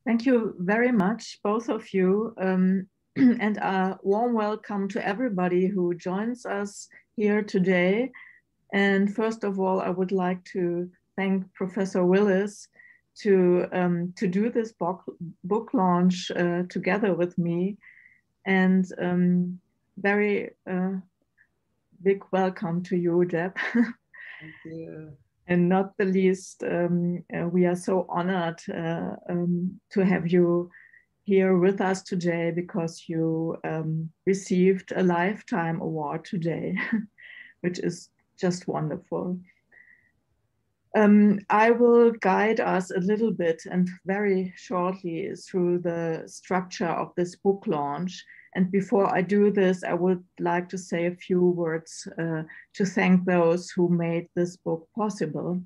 Thank you very much, both of you, and a warm welcome to everybody who joins us here today. And first of all, I would like to thank Professor Willis to do this book launch together with me. And very big welcome to you, Deb. Thank you. And not the least, we are so honored to have you here with us today because you received a Lifetime Award today, which is just wonderful. I will guide us a little bit and very shortly through the structure of this book launch. And before I do this, I would like to say a few words to thank those who made this book possible.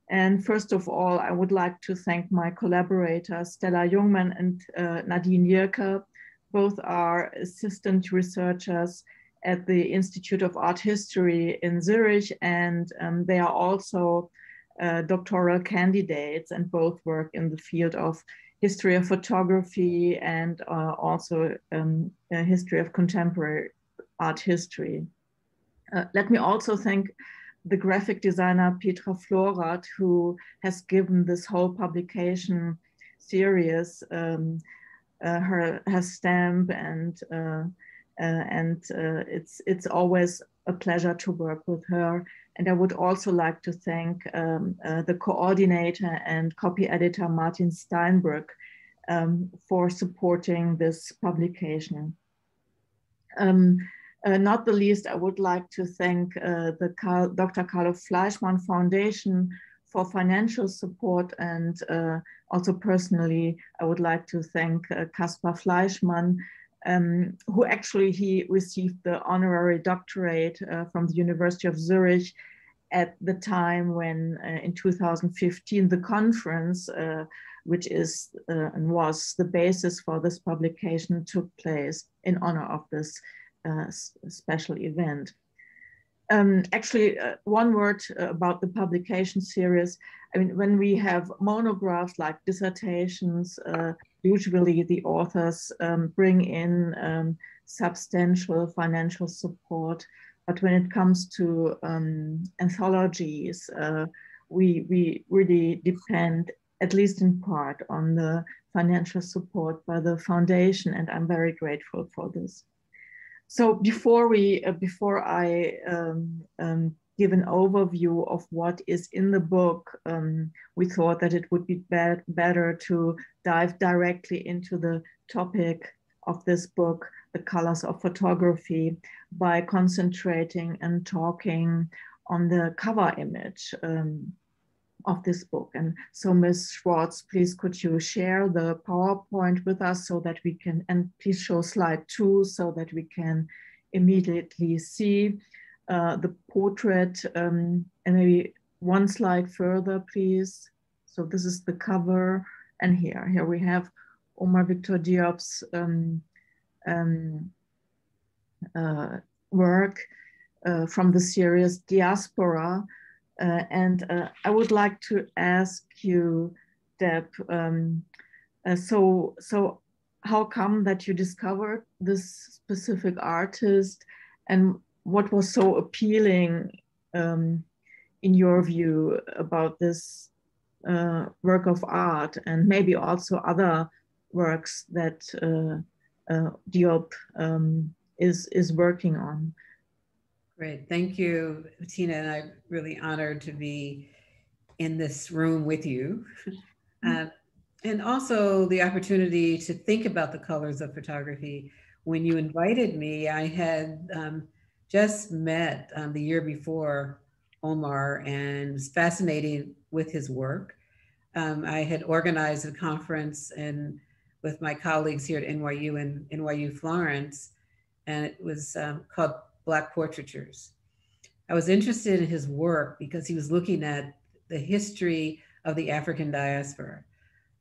And first of all, I would like to thank my collaborators, Stella Jungmann and Nadine Jirke. Both are assistant researchers at the Institute of Art History in Zurich, and they are also doctoral candidates, and both work in the field of history of photography and also history of contemporary art history. Let me also thank the graphic designer Petra Florath, who has given this whole publication series her stamp, and it's always a pleasure to work with her. And I would also like to thank the coordinator and copy editor Martin Steinbrück for supporting this publication. Not the least, I would like to thank the Dr. Carlo Fleischmann Foundation for financial support, and also personally, I would like to thank Kaspar Fleischmann, who actually he received the honorary doctorate from the University of Zurich at the time when in 2015 the conference, which is and was the basis for this publication, took place in honor of this special event. Actually, one word about the publication series. I mean, when we have monographs like dissertations, usually the authors bring in substantial financial support. But when it comes to anthologies, we really depend, at least in part, on the financial support by the foundation, and I'm very grateful for this. So before I give an overview of what is in the book, we thought that it would be better to dive directly into the topic of this book, The Colors of Photography, by concentrating and talking on the cover image of this book. And so Ms. Schwartz, please could you share the PowerPoint with us so that we can, and please show slide 2 so that we can immediately see the portrait, and maybe one slide further, please. So this is the cover, and here we have Omar Victor Diop's work from the series Diaspora. And I would like to ask you, Deb, so how come that you discovered this specific artist, and what was so appealing in your view about this work of art, and maybe also other works that Diop is working on? Great, thank you, Bettina, and I'm really honored to be in this room with you. And also the opportunity to think about the colors of photography. When you invited me, I had just met the year before Omar and was fascinated with his work. I had organized a conference with my colleagues here at NYU and NYU Florence, and it was called Black Portraitures. I was interested in his work because he was looking at the history of the African diaspora,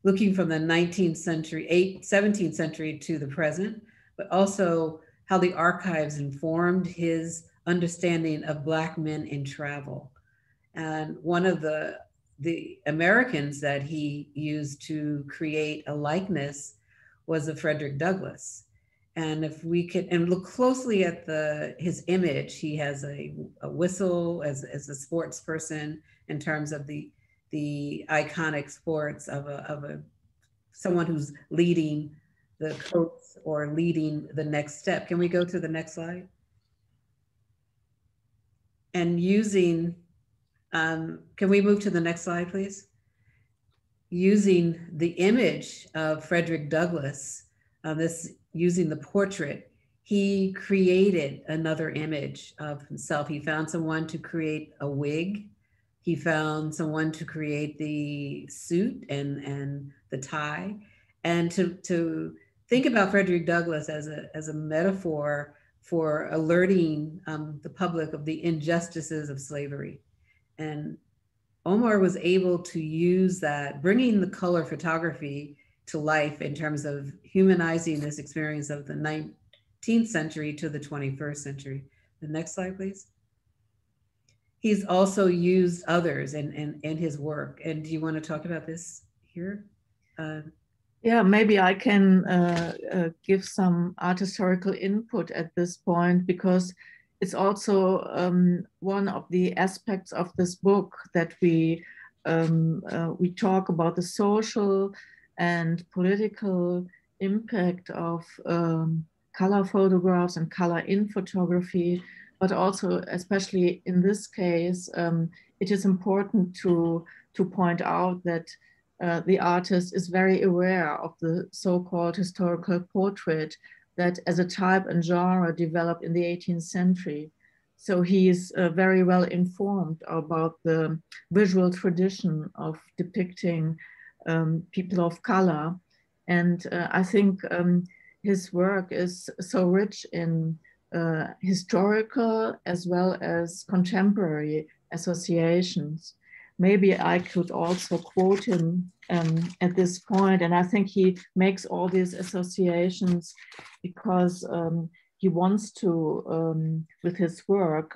looking from the 19th century, 17th century to the present, but also how the archives informed his understanding of Black men in travel. And one of the the Americans that he used to create a likeness was of Frederick Douglass. And if we could, and look closely at his image, he has a whistle as a sports person in terms of the iconic sports of someone who's leading the coach or leading the next step. Can we go to the next slide? And using, can we move to the next slide, please? Using the image of Frederick Douglass, using the portrait, he created another image of himself. He found someone to create a wig. He found someone to create the suit and the tie, and to think about Frederick Douglass as a metaphor for alerting the public of the injustices of slavery. And Omar was able to use that, bringing the color photography to life in terms of humanizing this experience of the 19th century to the 21st century. The next slide, please. He's also used others in his work. And do you want to talk about this here? Yeah, maybe I can give some art historical input at this point, because it's also one of the aspects of this book that we talk about the social and political impact of color photographs and color in photography, but also, especially in this case, it is important to point out that the artist is very aware of the so-called historical portrait that as a type and genre developed in the 18th century. So he is very well informed about the visual tradition of depicting people of color. And I think his work is so rich in historical as well as contemporary associations. Maybe I could also quote him at this point, and I think he makes all these associations because he wants to, with his work,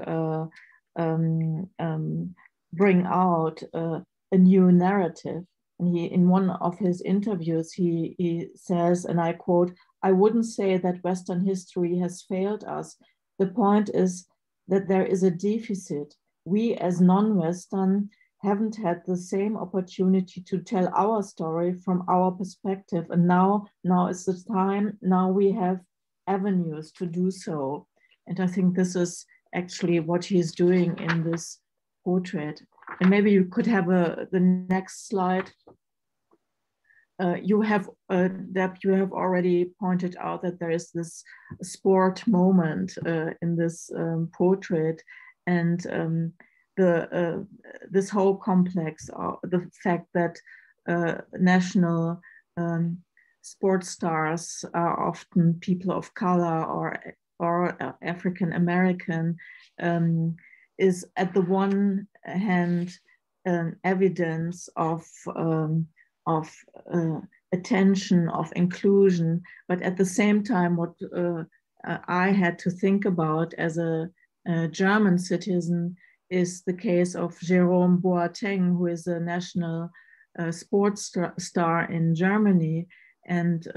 bring out a new narrative. And in one of his interviews, he says, and I quote, "I wouldn't say that Western history has failed us. The point is that there is a deficit. We as non-Western haven't had the same opportunity to tell our story from our perspective. And now is the time, now we have avenues to do so." And I think this is actually what he's doing in this portrait. And maybe you could have the next slide. You have, Deb, you have already pointed out that there is this sport moment in this portrait. And this whole complex, the fact that national sports stars are often people of color or African American, is at the one hand evidence of attention, of inclusion, but at the same time, what I had to think about as a German citizen is the case of Jerome Boateng, who is a national sports star in Germany. And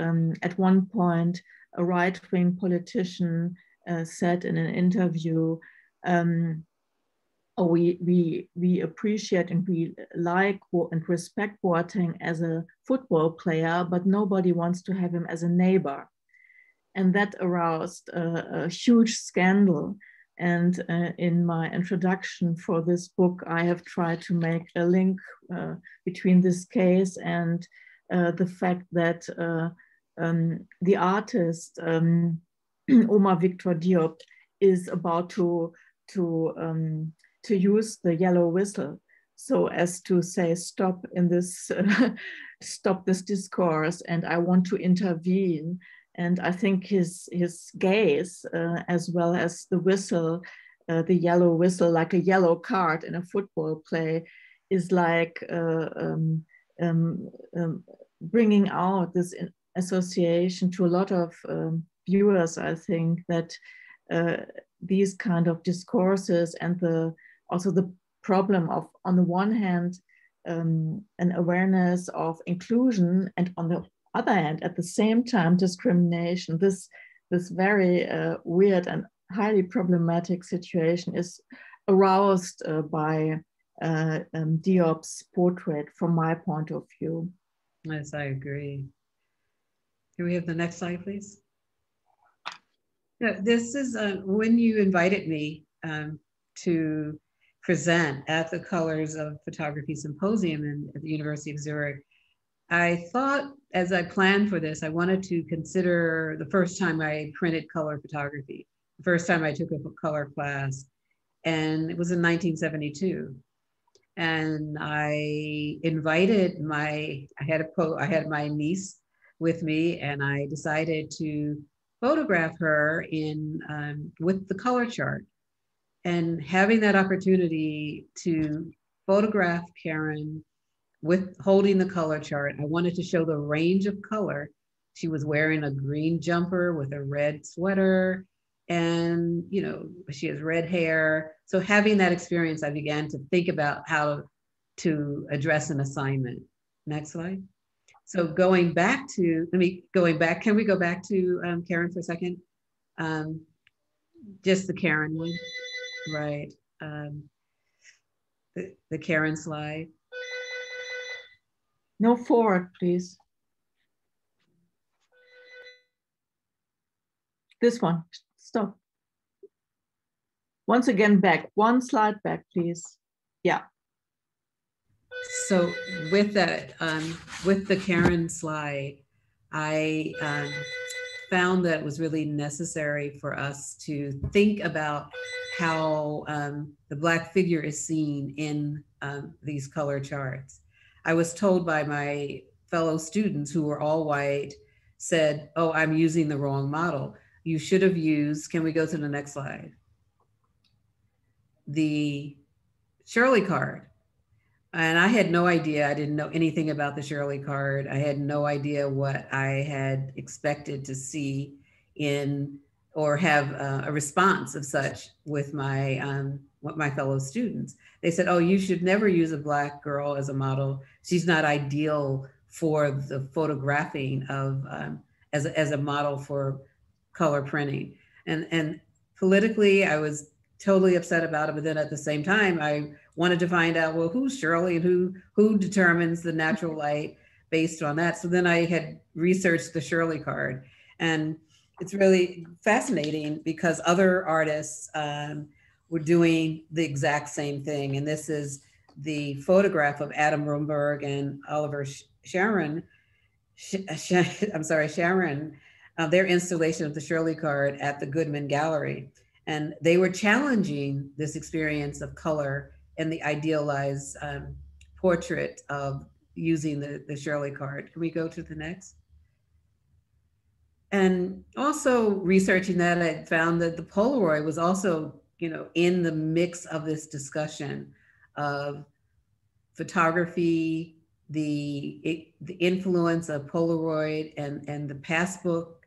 at one point, a right-wing politician said in an interview, we appreciate and we like and respect Boateng as a football player, but nobody wants to have him as a neighbor. And that aroused a huge scandal. And in my introduction for this book, I have tried to make a link between this case and the fact that the artist Omar Victor Diop is about to use the yellow whistle, so as to say, stop in this, stop this discourse, and I want to intervene. And I think his gaze, as well as the whistle, the yellow whistle, like a yellow card in a football play, is like bringing out this association to a lot of viewers. I think that these kind of discourses and also the problem of, on the one hand, an awareness of inclusion, and on the other hand, at the same time, discrimination. This very weird and highly problematic situation is aroused by Diop's portrait from my point of view. Yes, I agree. Can we have the next slide, please? Yeah, this is when you invited me to present at the Colors of Photography Symposium at the University of Zurich. I thought, as I planned for this, I wanted to consider the first time I printed color photography, the first time I took a color class, and it was in 1972. And I invited I had my niece with me, and I decided to photograph her with the color chart. And having that opportunity to photograph Karen with holding the color chart, I wanted to show the range of color. She was wearing a green jumper with a red sweater, and she has red hair. So having that experience, I began to think about how to address an assignment. Next slide. So can we go back to Karen for a second? Just the Karen one, right? The Karen slide. No, forward, please. This one, stop. Once again, back, one slide back, please. Yeah. So with that, with the Karen slide, I found that it was really necessary for us to think about how the Black figure is seen in these color charts. I was told by my fellow students, who were all white, said, "Oh, I'm using the wrong model. You should have used," can we go to the next slide? The Shirley card. And I had no idea. I didn't know anything about the Shirley card. I had no idea what I had expected to see in or have a response of such with my fellow students. They said, "Oh, you should never use a Black girl as a model. She's not ideal for the photographing of as a model for color printing." And politically, I was totally upset about it. But then at the same time, I wanted to find out, well, who's Shirley and who determines the natural light based on that. So then I had researched the Shirley card, and it's really fascinating because other artists were doing the exact same thing. And this is the photograph of Adam Romberg and Oliver Sharon, their installation of the Shirley card at the Goodman Gallery. And they were challenging this experience of color and the idealized portrait of using the Shirley card. Can we go to the next? And also researching that, I found that the Polaroid was also, in the mix of this discussion of photography, the influence of Polaroid and the passbook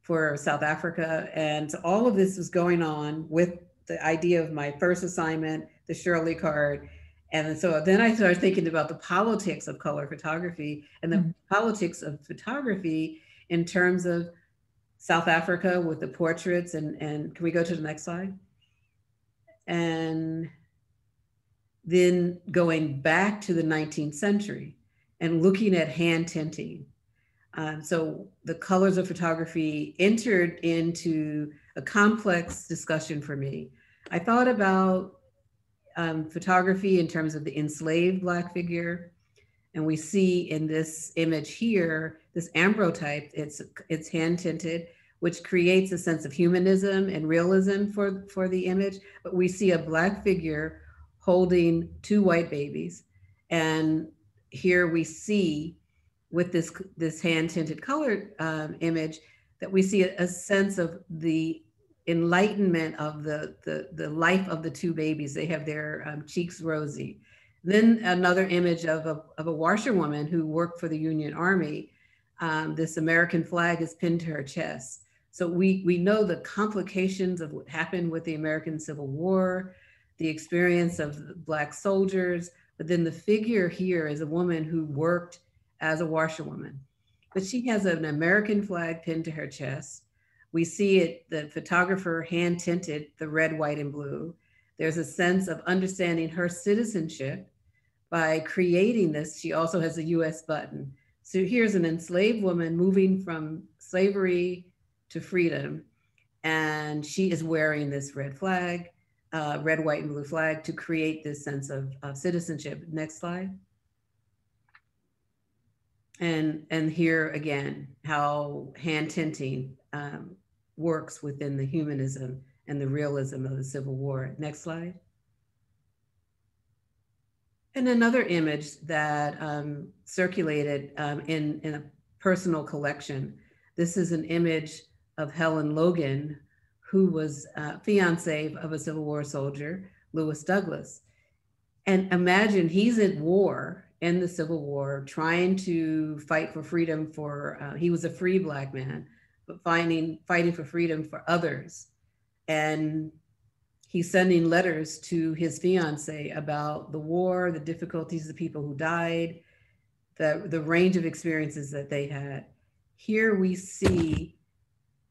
for South Africa. And so all of this was going on with the idea of my first assignment, the Shirley card. And so then I started thinking about the politics of color photography and the politics of photography in terms of South Africa with the portraits. And can we go to the next slide? And then going back to the 19th century and looking at hand tinting. So the colors of photography entered into a complex discussion for me. I thought about photography in terms of the enslaved Black figure. And we see in this image here, this ambrotype, it's hand tinted, which creates a sense of humanism and realism for the image. But we see a Black figure holding two white babies. And here we see with this hand tinted color image that we see a sense of the enlightenment of the life of the two babies. They have their cheeks rosy. Then another image of a washerwoman who worked for the Union Army. This American flag is pinned to her chest. So we know the complications of what happened with the American Civil War, the experience of Black soldiers, But then the figure here is a woman who worked as a washerwoman, but she has an American flag pinned to her chest. We see it, the photographer hand tinted the red, white, and blue. There's a sense of understanding her citizenship by creating this. She also has a US button. So here's an enslaved woman moving from slavery to freedom. And she is wearing this red flag, red, white, and blue flag to create this sense of citizenship. Next slide. And here again, how hand tinting works within the humanism and the realism of the Civil War. Next slide. And another image that circulated in a personal collection. This is an image of Helen Logan, who was fiance of a Civil War soldier, Lewis Douglass. And imagine he's at war in the Civil War, trying to fight for freedom for, he was a free Black man, but fighting for freedom for others. And he's sending letters to his fiance about the war, the difficulties, the people who died, the range of experiences that they had. Here we see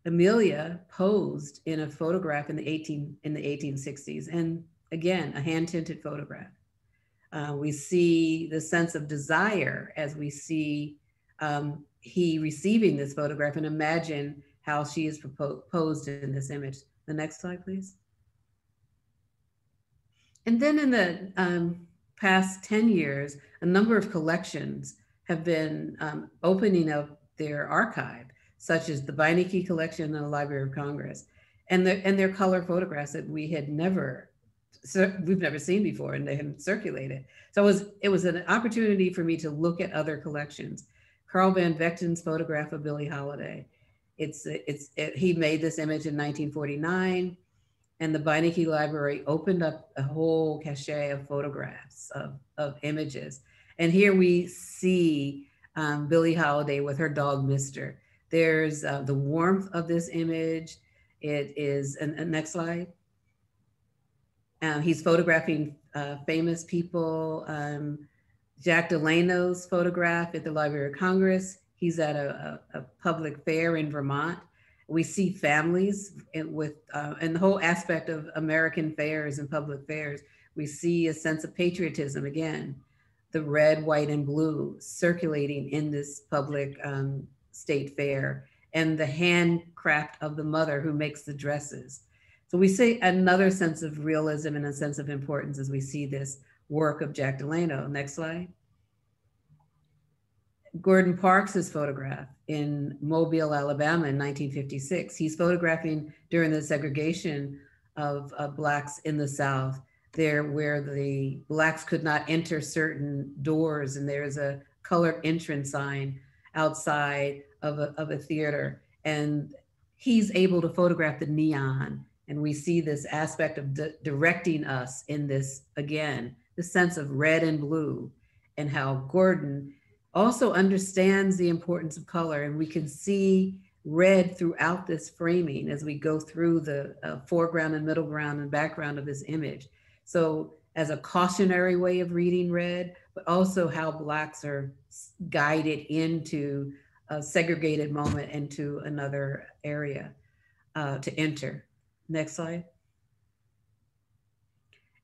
Amelia posed in a photograph in the 1860s, and again, a hand-tinted photograph. We see the sense of desire as we see he receiving this photograph, and imagine how she is posed in this image. The next slide, please. And then in the past 10 years, a number of collections have been opening up their archive, such as the Beinecke collection in the Library of Congress, and their color photographs that we've never seen before, and they haven't circulated. So it was an opportunity for me to look at other collections. Carl Van Vechten's photograph of Billie Holiday. He made this image in 1949, and the Beinecke Library opened up a whole cache of photographs of images. And here we see Billie Holiday with her dog, Mister. There's the warmth of this image. It is, and next slide. He's photographing famous people. Jack Delano's photograph at the Library of Congress. He's at a public fair in Vermont. We see families and the whole aspect of American fairs and public fairs. We see a sense of patriotism again, the red, white, and blue circulating in this public state fair, and the handcraft of the mother who makes the dresses. So we see another sense of realism and a sense of importance as we see this work of Jack Delano. Next slide. Gordon Parks's photograph in Mobile, Alabama in 1956. He's photographing during the segregation of Blacks in the South, there where the Blacks could not enter certain doors, and there's a colored entrance sign outside of a theater, and he's able to photograph the neon, and we see this aspect of directing us in this, again, the sense of red and blue, and how Gordon also understands the importance of color, and we can see red throughout this framing as we go through the foreground and middle ground and background of this image. So as a cautionary way of reading red, but also how Blacks are guided into a segregated moment into another area to enter. Next slide.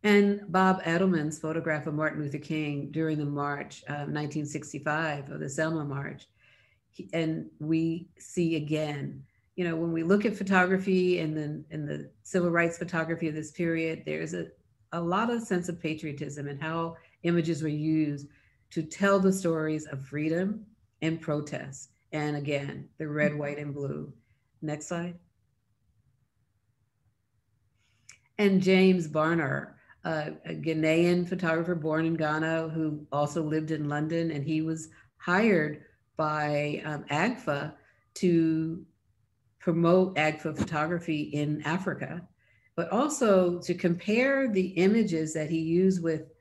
And Bob Edelman's photograph of Martin Luther King during the March of 1965, of the Selma March. And we see again, you know, when we look at photography and then in the civil rights photography of this period, there's a lot of sense of patriotism and how images were used to tell the stories of freedom and protest. And again, the red, white, and blue. Next slide. And James Barnard, a Ghanaian photographer born in Ghana who also lived in London, and he was hired by AGFA to promote AGFA photography in Africa, but also to compare the images that he used with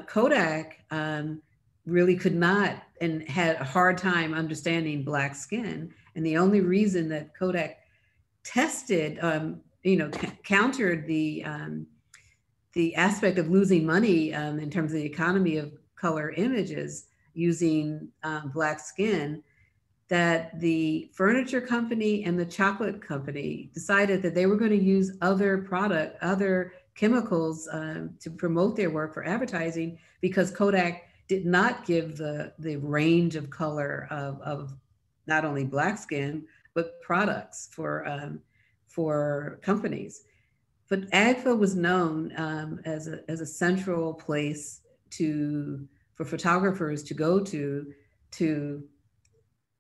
Kodak. Really could not and had a hard time understanding Black skin. And the only reason that Kodak tested, countered the the aspect of losing money in terms of the economy of color images using Black skin, that the furniture company and the chocolate company decided that they were going to use other chemicals to promote their work for advertising, because Kodak did not give the range of color of not only Black skin, but products for companies. But AGFA was known as a central place for photographers to go to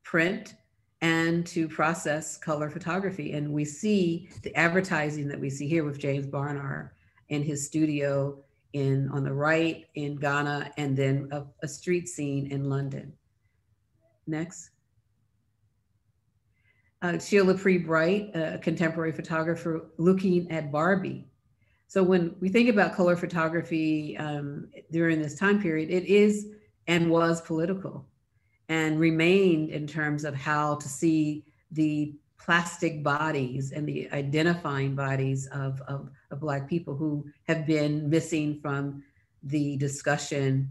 print and to process color photography. And we see the advertising that we see here with James Barnard in his studio on the right in Ghana, and then a street scene in London. Next. Sheila Pre-Bright, a contemporary photographer looking at Barbie. So when we think about color photography during this time period, it is and was political, and remained in terms of how to see the plastic bodies and the identifying bodies of Black people who have been missing from the discussion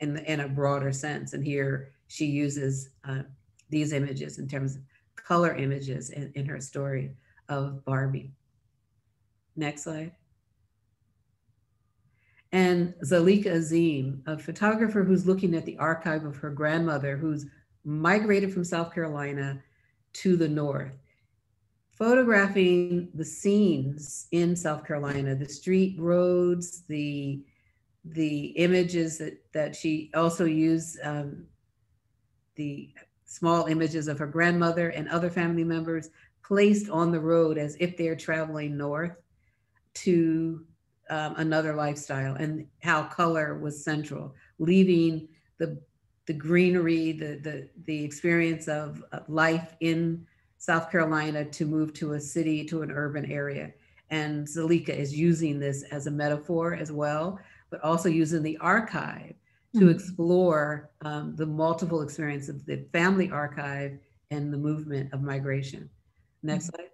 in a broader sense. And here she uses these images in terms of color images in her story of Barbie. Next slide. And Zalika Azim, a photographer who's looking at the archive of her grandmother, who's migrated from South Carolina to the North, photographing the scenes in South Carolina, the street roads, the images that she also used, the small images of her grandmother and other family members placed on the road as if they're traveling north to another lifestyle, and how color was central, leaving the greenery, the experience of life in South Carolina to move to a city, to an urban area. And Zalika is using this as a metaphor as well, but also using the archive to explore the multiple experiences of the family archive and the movement of migration. Next slide.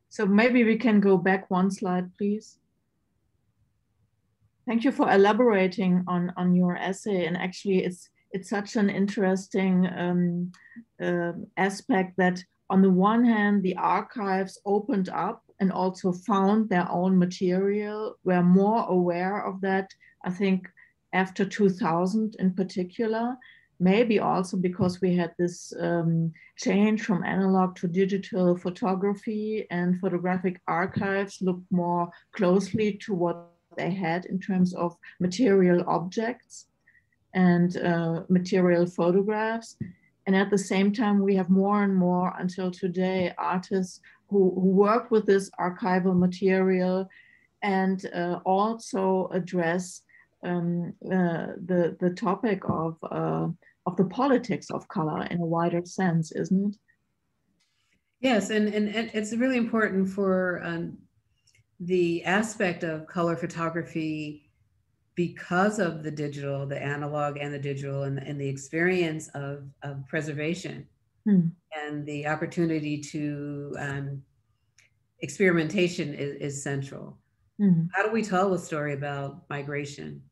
So maybe we can go back one slide, please. Thank you for elaborating on your essay. And actually it's such an interesting aspect that on the one hand, the archives opened up and also found their own material, were more aware of that, I think, after 2000 in particular. Maybe also because we had this change from analog to digital photography, and photographic archives looked more closely to what they had in terms of material objects and material photographs. And at the same time, we have more and more until today artists who work with this archival material and also address the topic of the politics of color in a wider sense, isn't it? Yes, and it's really important for the aspect of color photography, because of the digital, the analog and the digital, and the experience of preservation and the opportunity to experimentation is central. How do we tell a story about migration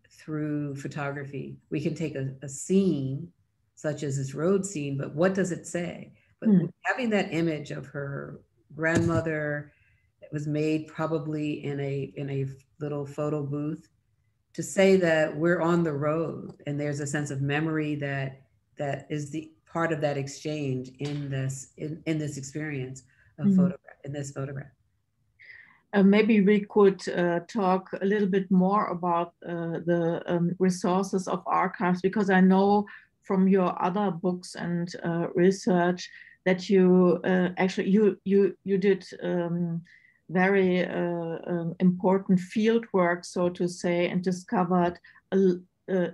through photography? We can take a scene, such as this road scene, but what does it say? But having that image of her grandmother that was made probably in a little photo booth, to say that we're on the road, and there's a sense of memory that is the part of that exchange in this experience of this photograph. Maybe we could talk a little bit more about the resources of archives, because I know from your other books and research that you actually you did very important field work, so to say, and discovered a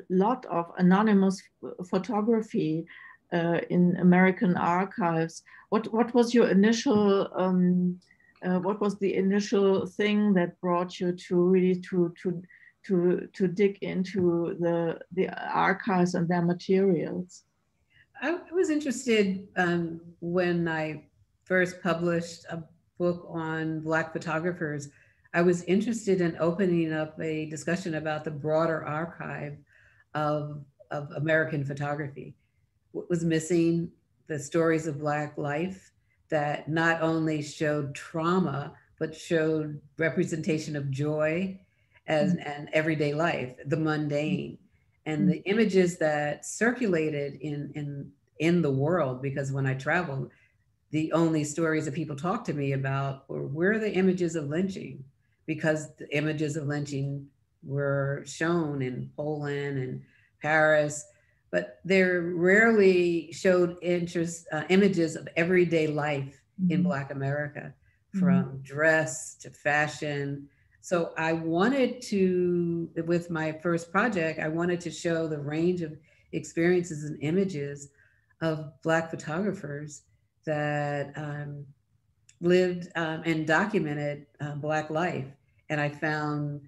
lot of anonymous photography in American archives. What was your initial what was the initial thing that brought you to really to dig into the archives and their materials? I was interested when I first published a book on Black photographers, I was interested in opening up a discussion about the broader archive of American photography. What was missing? The stories of Black life that not only showed trauma, but showed representation of joy and everyday life, the mundane, and the images that circulated in the world. Because when I traveled, the only stories that people talked to me about were, where are the images of lynching? Because the images of lynching were shown in Poland and Paris, but they rarely showed images of everyday life in Black America, from dress to fashion. So I wanted to, with my first project, I wanted to show the range of experiences and images of Black photographers that lived and documented Black life. And I found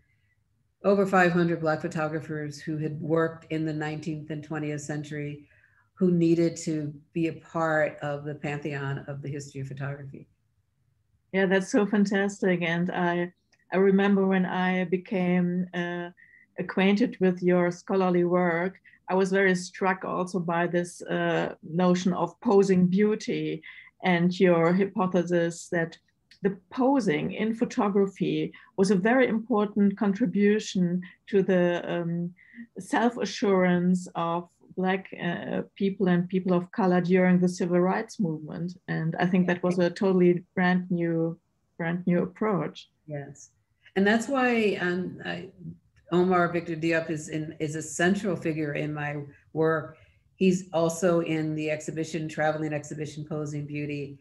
over 500 Black photographers who had worked in the 19th and 20th century who needed to be a part of the pantheon of the history of photography. Yeah, that's so fantastic. And I remember when I became acquainted with your scholarly work, I was very struck also by this notion of posing beauty and your hypothesis that the posing in photography was a very important contribution to the self-assurance of Black people and people of color during the civil rights movement. And I think that was a totally brand new approach. Yes. And that's why Omar Victor Diop is a central figure in my work. He's also in the exhibition, traveling exhibition, Posing Beauty,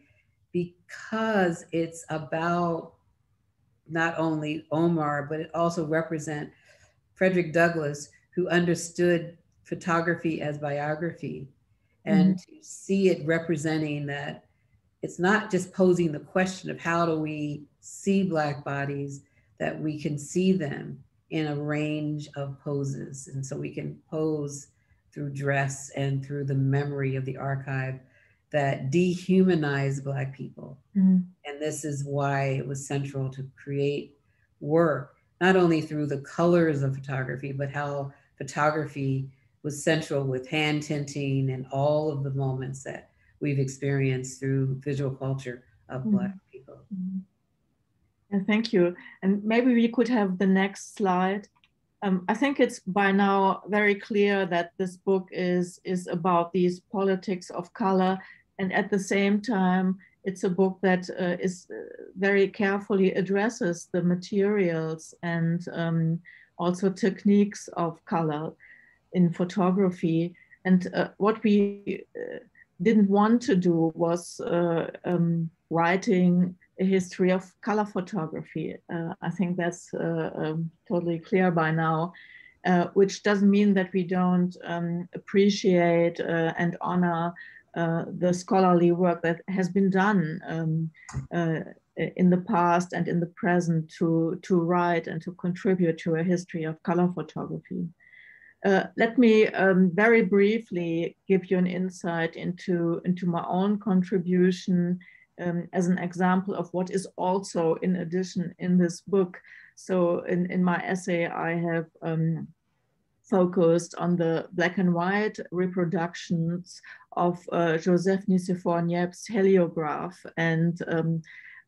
because it's about not only Omar, but it also represents Frederick Douglass, who understood photography as biography, and to see it representing that it's not just posing the question of how do we see Black bodies, that we can see them in a range of poses. And so we can pose through dress and through the memory of the archive that dehumanize Black people. And this is why it was central to create work, not only through the colors of photography, but how photography was central with hand tinting and all of the moments that we've experienced through visual culture of Black people. Thank you. And maybe we could have the next slide. I think it's by now very clear that this book is about these politics of color. And at the same time, it's a book that is very carefully addresses the materials and also techniques of color in photography. And what we didn't want to do was writing a history of color photography. I think that's totally clear by now, which doesn't mean that we don't appreciate and honor the scholarly work that has been done in the past and in the present to write and to contribute to a history of color photography. Let me very briefly give you an insight into my own contribution as an example of what is also in addition in this book. So in my essay, I have focused on the black and white reproductions of Joseph Nicéphore Niepce's heliograph. And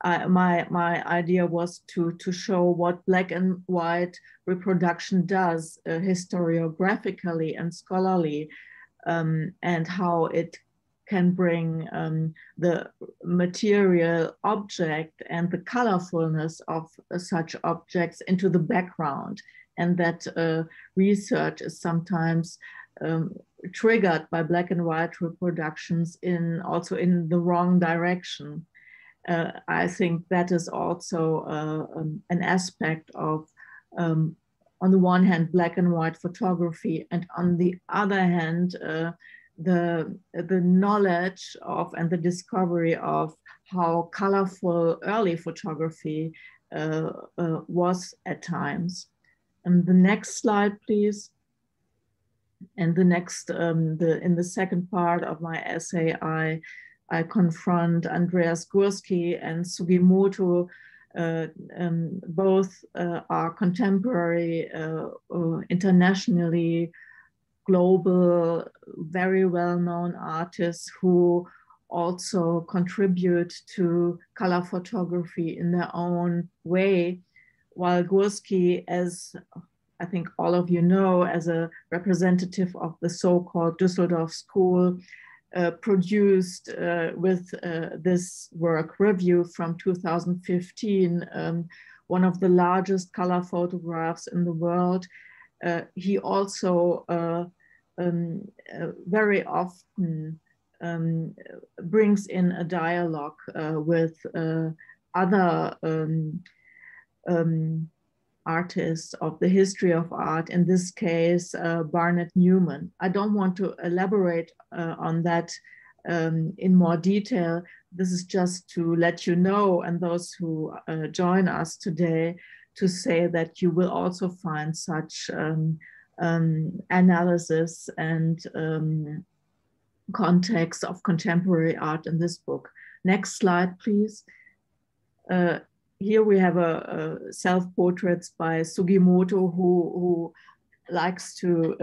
my idea was to show what black and white reproduction does historiographically and scholarly, and how it can bring the material object and the colorfulness of such objects into the background, and that research is sometimes triggered by black and white reproductions also in the wrong direction. I think that is also an aspect of, on the one hand, black and white photography, and on the other hand, the knowledge of and the discovery of how colorful early photography was at times. And the next slide, please. And the next, in the second part of my essay, I I confront Andreas Gursky and Sugi Mortu. Both are contemporary, internationally global, very well-known artists who also contribute to color photography in their own way, while Gursky, as I think all of you know, as a representative of the so-called Düsseldorf school, produced with this work review from 2015, one of the largest color photographs in the world. He also very often brings in a dialogue with other artists of the history of art, in this case, Barnett Newman. I don't want to elaborate on that in more detail. This is just to let you know, and those who join us today, to say that you will also find such analysis and context of contemporary art in this book. Next slide, please. Here we have a self-portraits by Sugi Mortu, who likes to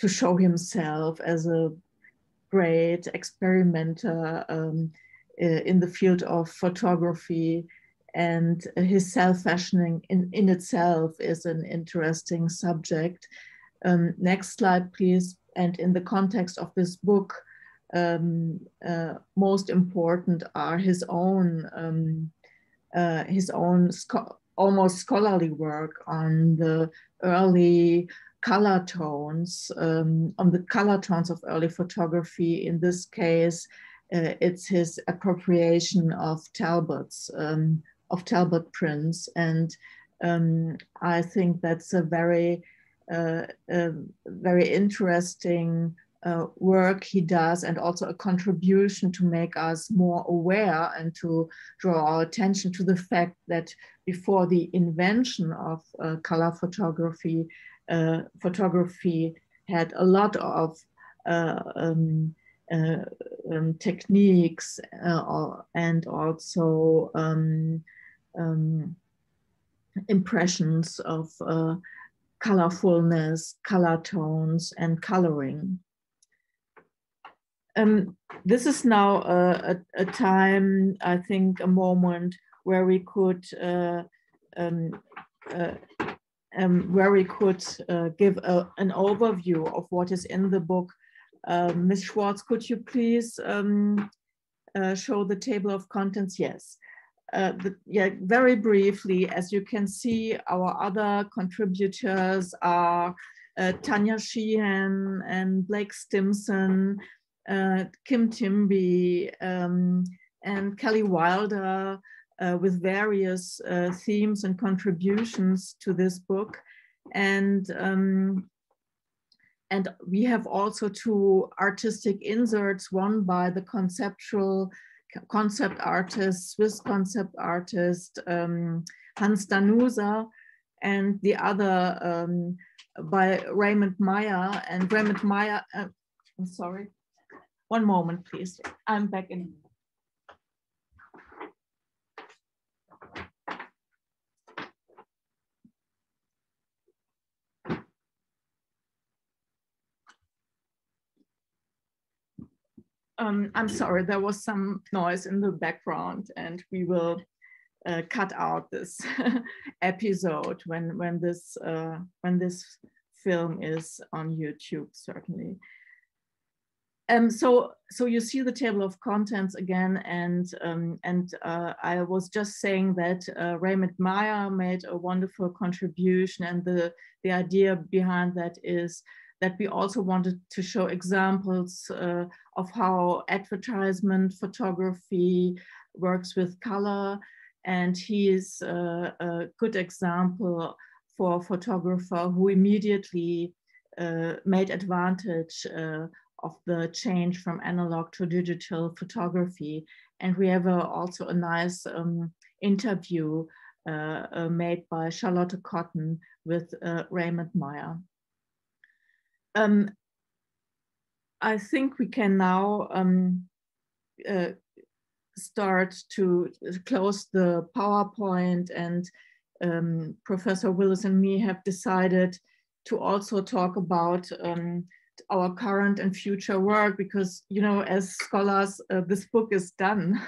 show himself as a great experimenter in the field of photography, and his self-fashioning in itself is an interesting subject. Next slide, please. And in the context of this book, most important are his own almost scholarly work on the early color tones, on the color tones of early photography. In this case, it's his appropriation of Talbot prints, and I think that's a very interesting work he does, and also a contribution to make us more aware and to draw our attention to the fact that before the invention of color photography, photography had a lot of techniques and also impressions of colorfulness, color tones, and coloring. This is now a time, I think, a moment where we could give an overview of what is in the book. Ms. Schwartz, could you please show the table of contents? Yes. Yeah, very briefly, as you can see, our other contributors are Tanya Sheehan and Blake Stimson, Kim Timby, and Kelley Wilder, with various themes and contributions to this book. And we have also two artistic inserts, one by the concept artist, Swiss concept artist, Hans Danuser, and the other by Raymond Meier. And Raymond Meier, I'm sorry, one moment, please. I'm back in. I'm sorry, there was some noise in the background, and we will cut out this episode when this film is on YouTube, certainly. So you see the table of contents again, and I was just saying that Raymond Meier made a wonderful contribution, and the idea behind that is that we also wanted to show examples of how advertisement photography works with color. And he is a good example for a photographer who immediately made advantage of the change from analog to digital photography. And we have also a nice interview made by Charlotte Cotton with Raymond Meier. I think we can now uh, start to close the PowerPoint, and Professor Willis and me have decided to also talk about our current and future work, because, you know, as scholars, this book is done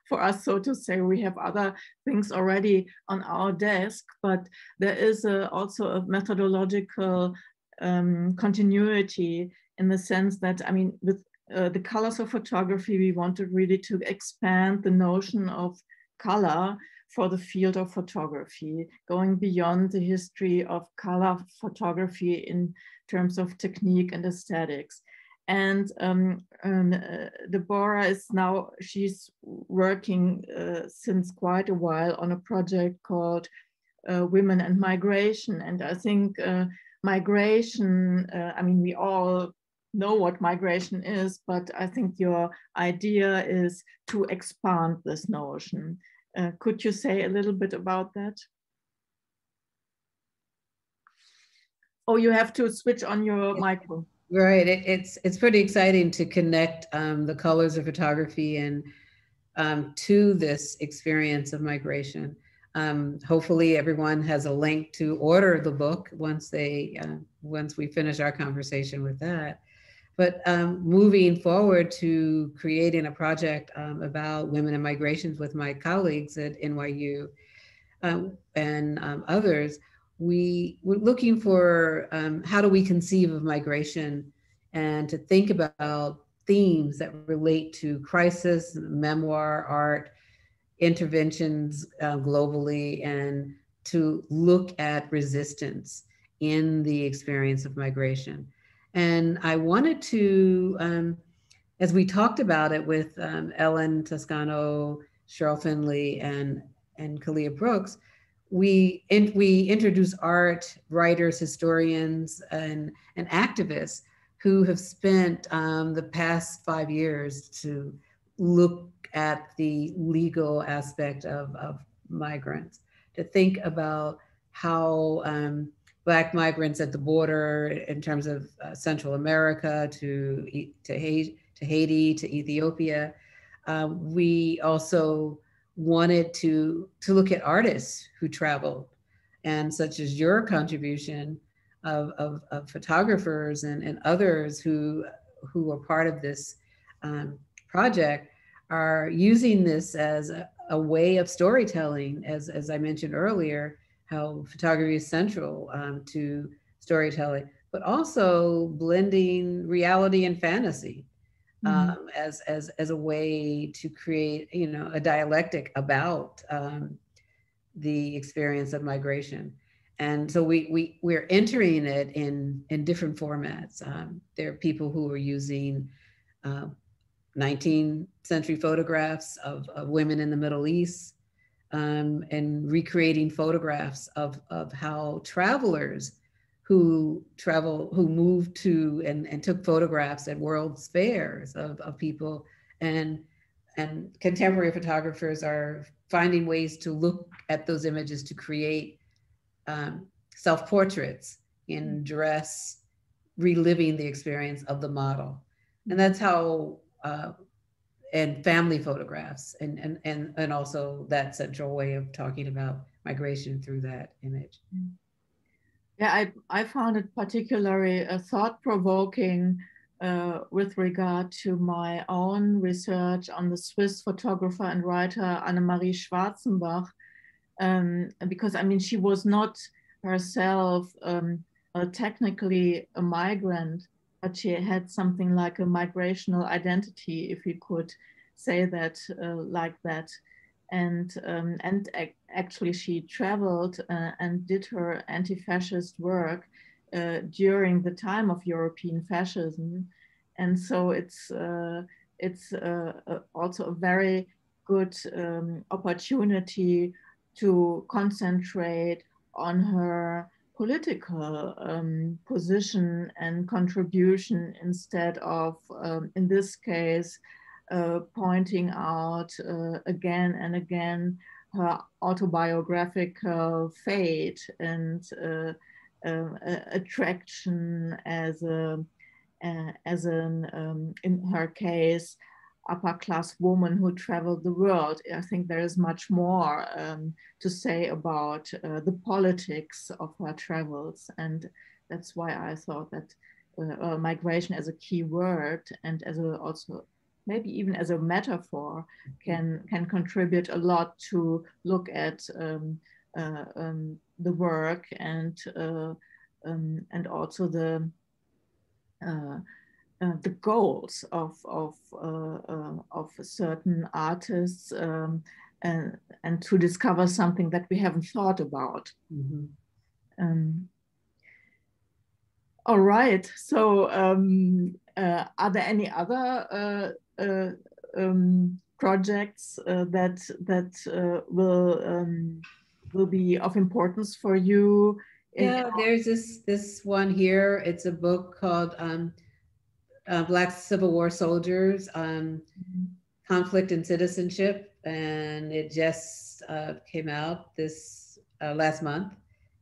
for us, so to say. We have other things already on our desk, but there is also a methodological continuity, in the sense that, I mean, with the colors of photography, we wanted really to expand the notion of color for the field of photography, going beyond the history of color photography in terms of technique and aesthetics. And Deborah is now, she's working since quite a while on a project called Women and Migration. And I think migration, I mean, we all know what migration is, but I think your idea is to expand this notion. Could you say a little bit about that? Oh, you have to switch on your microphone. Right. It's pretty exciting to connect the colors of photography and to this experience of migration. Hopefully everyone has a link to order the book once we finish our conversation with that. But moving forward to creating a project about women and migrations with my colleagues at NYU and others, we were looking for how do we conceive of migration, and to think about themes that relate to crisis, memoir, art, interventions globally, and to look at resistance in the experience of migration. And I wanted to, as we talked about it with Ellen Toscano, Cheryl Finley, and Kalia Brooks, we introduce art, writers, historians, and activists who have spent the past 5 years to look at the legal aspect of migrants, to think about how Black migrants at the border, in terms of Central America to Haiti to Ethiopia. We also wanted to look at artists who traveled, and such as your contribution of photographers and others who are part of this project, are using this as a way of storytelling, as I mentioned earlier, how photography is central to storytelling, but also blending reality and fantasy as a way to create, you know, a dialectic about the experience of migration. And so we're entering it in different formats. There are people who are using 19th century photographs of women in the Middle East, and recreating photographs of how travelers who moved to and took photographs at World's Fairs of people, and contemporary photographers are finding ways to look at those images to create self-portraits in dress, reliving the experience of the model. And that's how and family photographs, and also that central way of talking about migration through that image. Yeah, I found it particularly thought-provoking with regard to my own research on the Swiss photographer and writer Annemarie Schwarzenbach, because, I mean, she was not herself technically a migrant, but she had something like a migrational identity, if you could say that like that. And actually she traveled and did her anti-fascist work during the time of European fascism. And so it's also a very good opportunity to concentrate on her political position and contribution, instead of, in this case, pointing out again and again her autobiographical fate and attraction as a as in her case, upper class woman who traveled the world. I think there is much more to say about the politics of her travels. And that's why I thought that migration as a key word and as a also maybe even as a metaphor can contribute a lot to look at the work and also the goals of certain artists and to discover something that we haven't thought about. All right. So, are there any other projects that will be of importance for you? Yeah, there's this one here. It's a book called Black Civil War Soldiers, Conflict and Citizenship, and it just came out this last month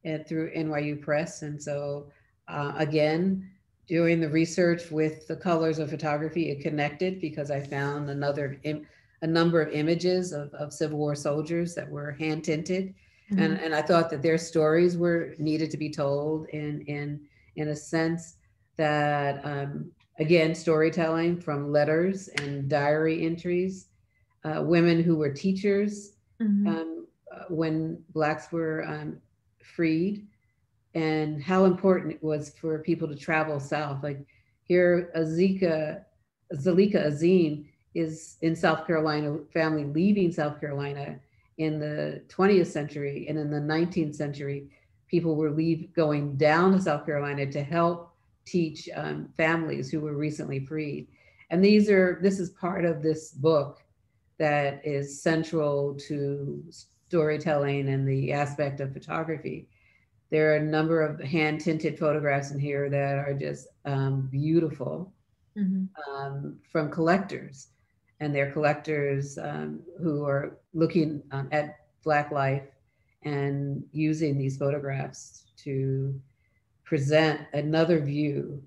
and through NYU Press. And so again, doing the research with the colors of photography, it connected because I found a number of images of Civil War soldiers that were hand tinted. And I thought that their stories were needed to be told in a sense that, again, storytelling from letters and diary entries, women who were teachers when Blacks were freed, and how important it was for people to travel south. Like here, Zalika Azim is in South Carolina, family leaving South Carolina in the 20th century. And in the 19th century, people were going down to South Carolina to help teach families who were recently freed. And this is part of this book that is central to storytelling and the aspect of photography. There are a number of hand tinted photographs in here that are just beautiful from collectors. And they're collectors who are looking at Black life and using these photographs to present another view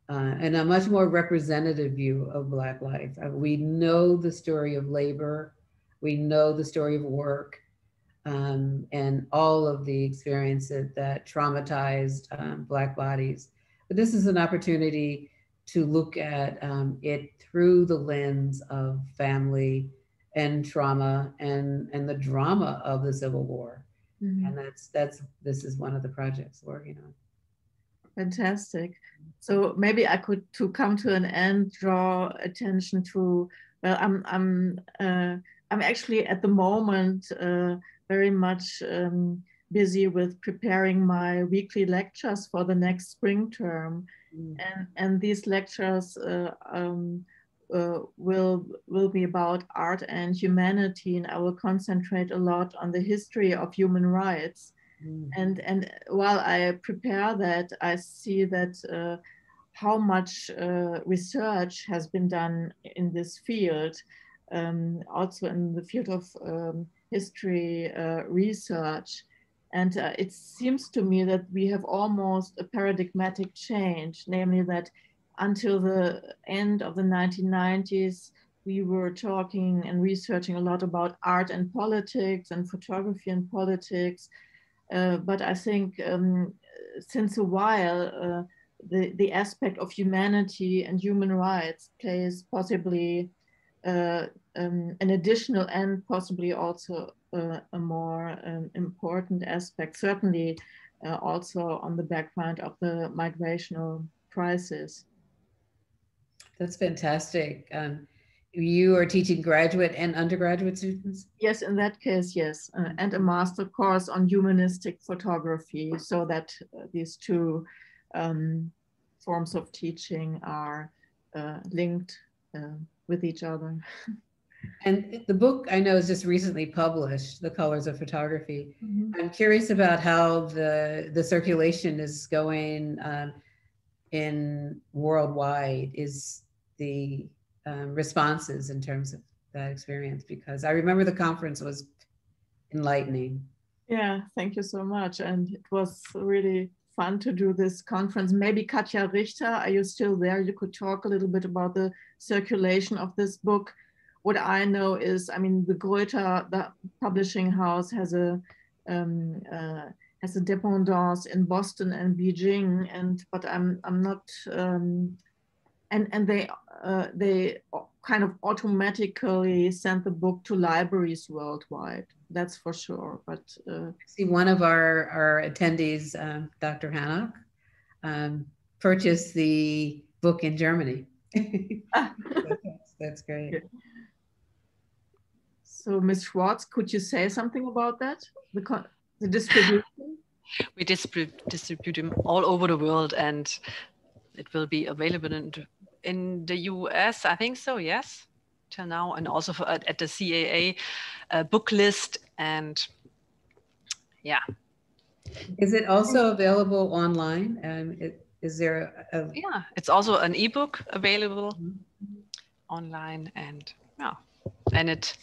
and a much more representative view of Black life. We know the story of labor, we know the story of work, and all of the experiences that traumatized Black bodies. But this is an opportunity to look at it through the lens of family and trauma and the drama of the Civil War. And this is one of the projects we're working on. Fantastic. So maybe I could, to come to an end, draw attention to, well, I'm actually at the moment very much busy with preparing my weekly lectures for the next spring term. And these lectures will be about art and humanity, and I will concentrate a lot on the history of human rights. And while I prepare that, I see that how much research has been done in this field, also in the field of history research. And it seems to me that we have almost a paradigmatic change, namely that until the end of the 1990s, we were talking and researching a lot about art and politics and photography and politics. But I think since a while, the aspect of humanity and human rights plays possibly an additional and possibly also a more important aspect, certainly also on the background of the migrational crisis. That's fantastic. You are teaching graduate and undergraduate students? Yes, in that case, yes. And a master course on humanistic photography, so that these two forms of teaching are linked with each other. And the book I know is just recently published, The Colors of Photography. I'm curious about how the circulation is going in worldwide. Is the responses in terms of that experience, because I remember the conference was enlightening. Yeah, thank you so much. And it was really fun to do this conference. Maybe Katja Richter, are you still there? You could talk a little bit about the circulation of this book. What I know is, I mean, the Goethe, the publishing house, has a dependance in Boston and Beijing, but I'm not, and they kind of automatically send the book to libraries worldwide. That's for sure. But see, one of our attendees, Dr. Hannock, purchased the book in Germany. That's great. Okay. So, Ms. Schwartz, could you say something about that? The distribution? We distribute them all over the world, and it will be available in the US, I think so, yes, till now, and also at the CAA book list, and yeah. Is it also available online? Is there a... Yeah, it's also an ebook available online, and yeah, and it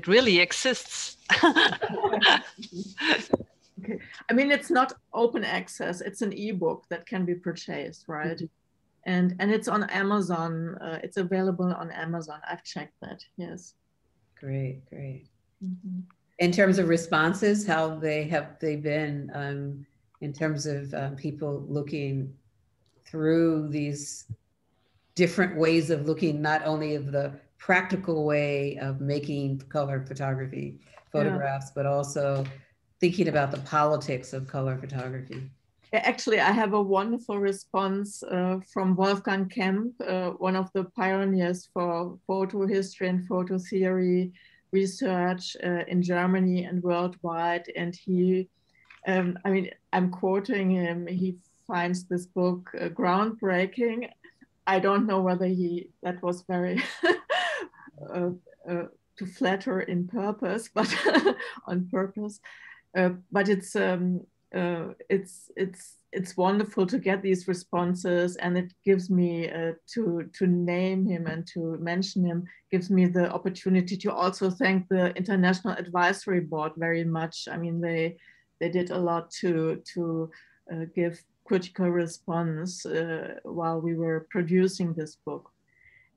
really exists. Okay. I mean, it's not open access. It's an ebook that can be purchased, right? Mm-hmm. And it's on Amazon. It's available on Amazon. I've checked that. Yes. Great. Mm-hmm. In terms of responses, how have they been in terms of people looking through these different ways of looking, not only of the practical way of making color photography photographs, but also thinking about the politics of color photography? Actually, I have a wonderful response from Wolfgang Kemp, one of the pioneers for photo history and photo theory research in Germany and worldwide. And he, I mean, I'm quoting him, he finds this book groundbreaking. I don't know whether that was very to flatter in purpose, but on purpose. But it's wonderful to get these responses, and it gives me to name him and to mention him, gives me the opportunity to also thank the International Advisory Board very much. I mean, they did a lot to give critical response while we were producing this book.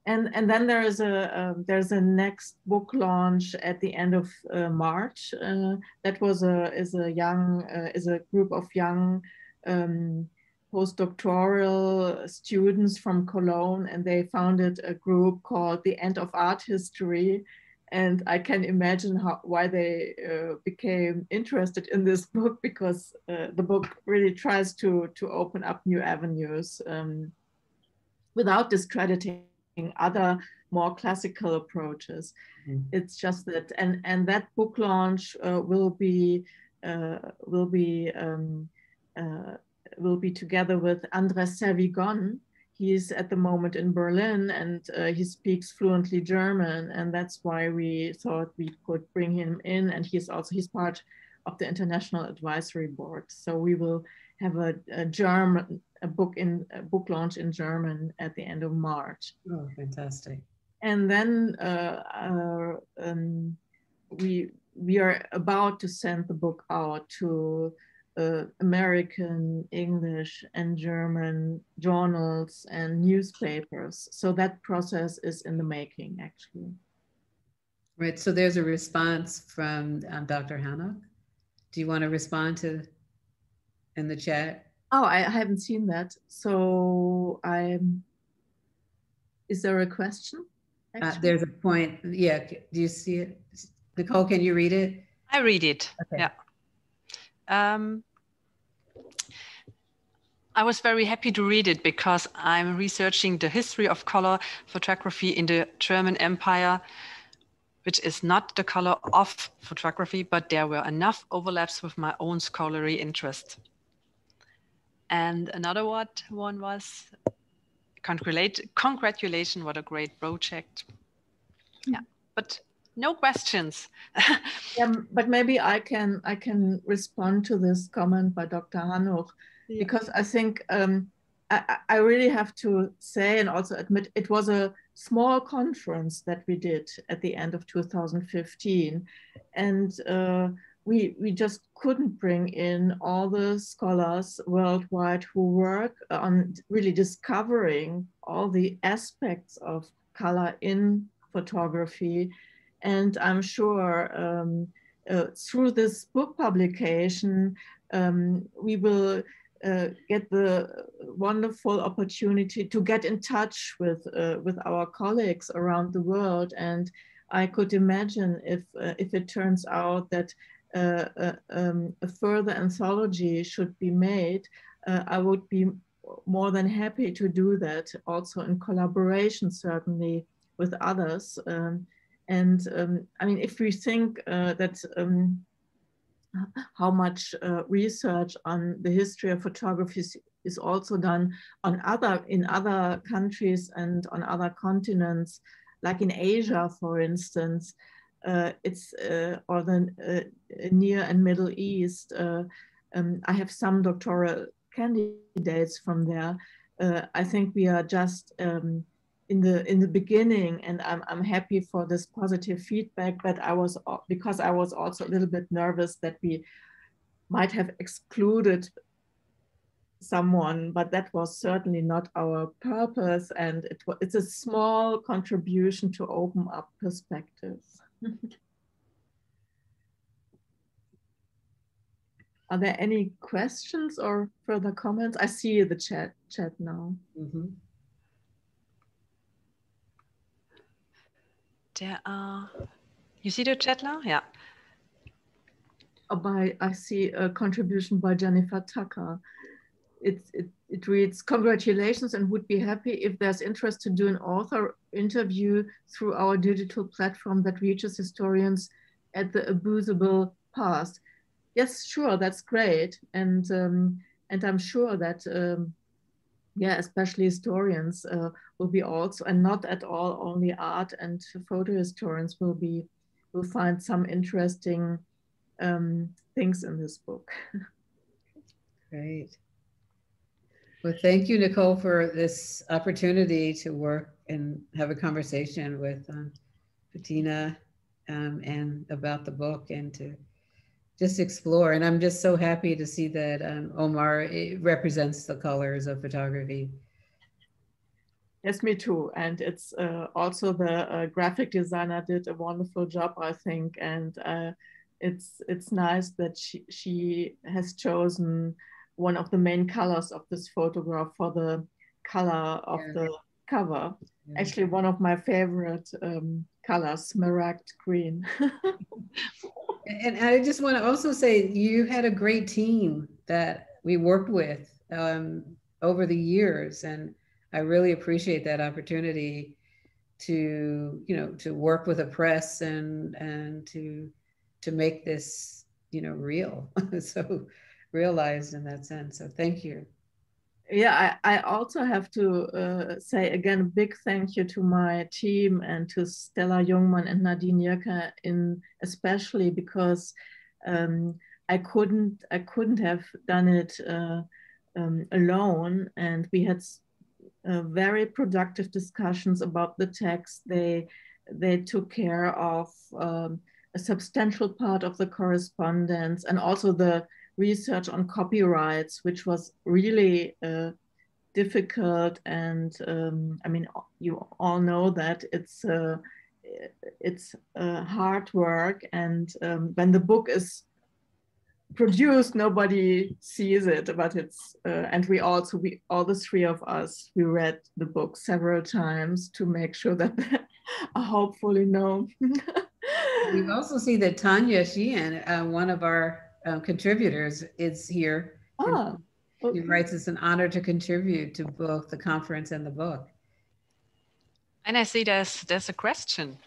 And then there's a next book launch at the end of March. That is a group of young postdoctoral students from Cologne, and they founded a group called The End of Art History. And I can imagine why they became interested in this book, because the book really tries to open up new avenues without discrediting other more classical approaches. Mm-hmm. It's just that, and that book launch will be together with Andreas Servigon. He's at the moment in Berlin, and he speaks fluently German, and that's why we thought we could bring him in. And he's part of the International Advisory Board. So we will have a book launch in German at the end of March. Oh, fantastic! And then we are about to send the book out to American, English, and German journals and newspapers. So that process is in the making, actually. Right. So there's a response from Dr. Hannock. Do you want to respond to in the chat? Oh, I haven't seen that. So is there a question? There's a point. Yeah. Do you see it? Nicole, can you read it? I read it. Okay. Yeah. I was very happy to read it because I'm researching the history of color photography in the German Empire, which is not the color of photography, but there were enough overlaps with my own scholarly interest. And another one was, congratulations, what a great project. Yeah, but no questions. Yeah, but maybe I can respond to this comment by Dr. Hannock, because I think I really have to say and also admit it was a small conference that we did at the end of 2015. And we just couldn't bring in all the scholars worldwide who work on really discovering all the aspects of color in photography. And I'm sure through this book publication, we will get the wonderful opportunity to get in touch with our colleagues around the world. And I could imagine if it turns out that a further anthology should be made, I would be more than happy to do that, also in collaboration, certainly, with others. I mean, if we think that how much research on the history of photography is also done in other countries and on other continents, like in Asia, for instance, or the Near and Middle East. I have some doctoral candidates from there. I think we are just in the beginning, and I'm happy for this positive feedback. But because I was also a little bit nervous that we might have excluded someone, but that was certainly not our purpose, and it's a small contribution to open up perspectives. Are there any questions or further comments? I see the chat now. Mm-hmm. You see the chat now? Yeah. I see a contribution by Jennifer Tucker. It reads, congratulations, and would be happy if there's interest to do an author interview through our digital platform that reaches historians at the abusable past. Yes, sure, that's great. And I'm sure that, yeah, especially historians will be also, and not at all only art and photo historians will find some interesting things in this book. Great. Well, thank you, Nicole, for this opportunity to work and have a conversation with Bettina and about the book, and to just explore. And I'm just so happy to see that Omar represents the colors of photography. Yes, me too. And it's also the graphic designer did a wonderful job, I think. And it's nice that she has chosen one of the main colors of this photograph for the color of the cover. Yeah. Actually, one of my favorite colors, smaragd green. And I just want to also say, you had a great team that we worked with over the years. And I really appreciate that opportunity to, to work with a press and to make this, real. So realized in that sense. So thank you. Yeah, I also have to say again, a big thank you to my team and to Stella Jungmann and Nadine Jöcker especially, because I couldn't have done it alone, and we had very productive discussions about the text. They took care of a substantial part of the correspondence, and also the research on copyrights, which was really difficult. And I mean, you all know that it's hard work, and when the book is produced, nobody sees it, but it's and we all the three of us, we read the book several times to make sure that they are hopefully known. We also see that Tanya Sheehan, one of our contributors, is here. Okay. He writes, it's an honor to contribute to both the conference and the book. And I see there's a question.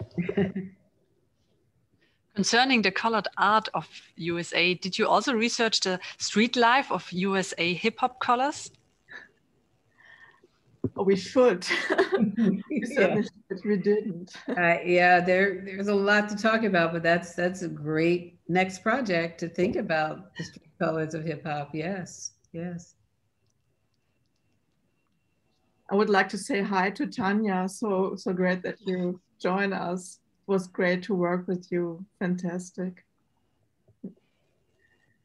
Concerning the colored art of USA, did you also research the street life of USA hip-hop colors? Oh, we should. Yeah. We didn't. Yeah, there's a lot to talk about, but that's a great next project to think about, the street colors of hip-hop. Yes, yes. I would like to say hi to Tanya. So great that you join us. It was great to work with you. Fantastic.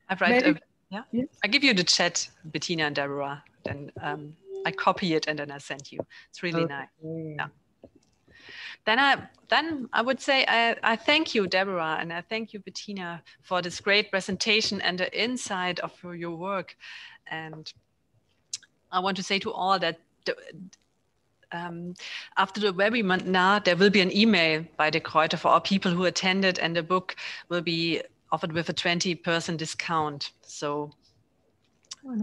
I write. Maybe, Yeah. yes. I give you the chat, Bettina and Deborah. Then I copy it and then I send you. It's really nice. Yeah. Then I would say I thank you, Deborah, and I thank you, Bettina, for this great presentation and the insight of your work. And I want to say to all that after the webinar, there will be an email by De Gruyter for all people who attended, and the book will be offered with a 20% discount. So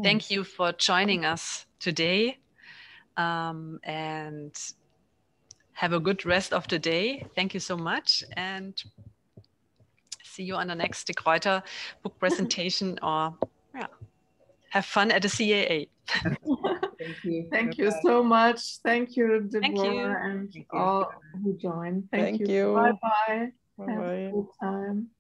thank you for joining us today, and have a good rest of the day. Thank you so much, and see you on the next De Gruyter book presentation, or yeah, have fun at the CAA. Thank you. Thank you so much. Thank you, Deborah, and Thank you. all who joined. Thank you. you. Bye-bye. Bye-bye. Have a good time.